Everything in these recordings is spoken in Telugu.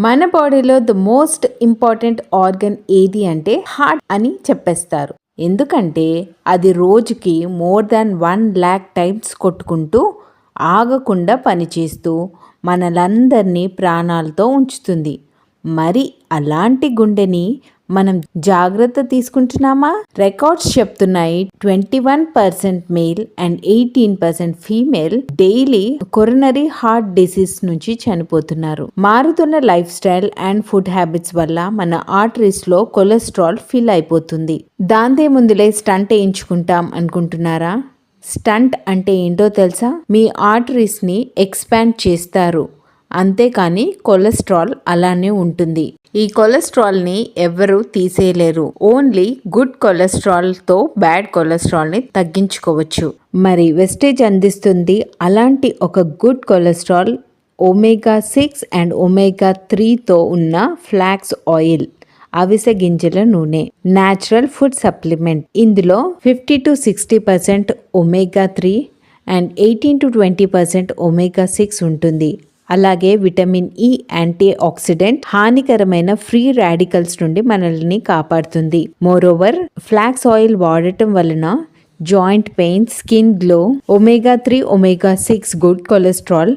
మన బాడీలో ద మోస్ట్ ఇంపార్టెంట్ ఆర్గన్ ఏది అంటే హార్ట్ అని చెప్పేస్తారు. ఎందుకంటే అది రోజుకి మోర్ దాన్ 1,00,000 టైమ్స్ కొట్టుకుంటూ ఆగకుండా పనిచేస్తూ మనలందరినీ ప్రాణాలతో ఉంచుతుంది. మరి అలాంటి గుండెని మనం జాగ్రత్త తీసుకుంటున్నామా? రికార్డ్స్ చెప్తున్నాయి 21% male and 18% female daily coronary heart disease నుంచి చనిపోతున్నారు. మారుతున్న life style and food habits వల్ల మన ఆర్టరీస్ లో కొలెస్ట్రాల్ ఫిల్ అయిపోతుంది. దాంతే ముందులే స్టంట్ వేయించుకుంటాం అనుకుంటున్నారా? స్టంట్ అంటే ఏంటో తెలుసా? మీ ఆర్టరీస్ ని ఎక్స్పాండ్ చేస్తారు, అంతేకాని కొలెస్ట్రాల్ అలానే ఉంటుంది. ఈ కొలెస్ట్రాల్ని ఎవరు తీసేయలేరు. ఓన్లీ గుడ్ కొలెస్ట్రాల్తో బ్యాడ్ కొలెస్ట్రాల్ని తగ్గించుకోవచ్చు. మరి వెస్టేజ్ అందిస్తుంది అలాంటి ఒక good cholesterol omega 6 and omega 3తో ఉన్న ఫ్లాక్స్ ఆయిల్, అవిసె గింజల నూనె, న్యాచురల్ ఫుడ్ సప్లిమెంట్. ఇందులో 50-60% ఒమేగా 3 అండ్ 18-20% ఒమేగా 6 ఉంటుంది. అలాగే విటమిన్ ఇ యాంటీ ఆక్సిడెంట్ హానికరమైన ఫ్రీ రాడికల్స్ నుండి మనల్ని కాపాడుతుంది. మోరోవర్ ఫ్లాక్స్ ఆయిల్ వాడటం వలన joint pain, skin glow, omega 3 omega 6 good cholesterol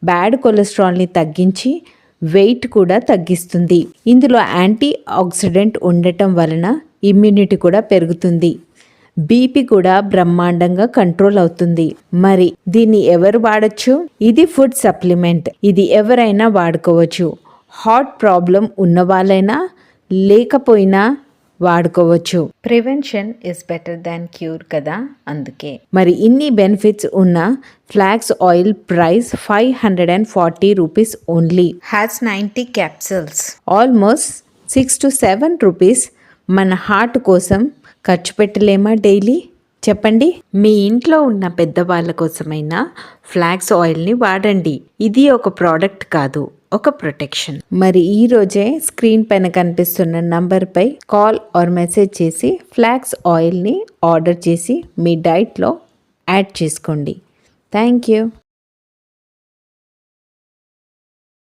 bad కొలెస్ట్రాల్ని తగ్గించి వెయిట్ కూడా తగ్గిస్తుంది. ఇందులో యాంటీ ఆక్సిడెంట్ ఉండటం వలన ఇమ్యూనిటీ కూడా పెరుగుతుంది. బీపీ కూడా బ్రహ్మాండంగా కంట్రోల్ అవుతుంది. మరి దీన్ని ఎవరు వాడచ్చు? ఇది ఫుడ్ సప్లిమెంట్. ఇది ఎవరైనా వాడుకోవచ్చు. హార్ట్ ప్రాబ్లం ఉన్న వాళ్ళైనా లేకపోయినా వాడుకోవచ్చు. Prevention is better than cure కదా, అందుకే. మరి ఇన్ని బెనిఫిట్స్ ఉన్న flax oil price 540 rupees only. Has 90 capsules. Almost 6 to 7 rupees మన హార్ట్ కోసం ఖర్చు పెట్టలేమా డైలీ? చెప్పండి. మీ ఇంట్లో ఉన్న పెద్దవాళ్ళ కోసమైనా ఫ్లాక్స్ ఆయిల్ని వాడండి. ఇది ఒక ప్రోడక్ట్ కాదు, ఒక ప్రొటెక్షన్. మరి ఈ రోజే స్క్రీన్ పైన కనిపిస్తున్న నంబర్పై కాల్ ఆర్ మెసేజ్ చేసి ఫ్లాక్స్ ఆయిల్ని ఆర్డర్ చేసి మీ డైట్లో యాడ్ చేసుకోండి. Thank you.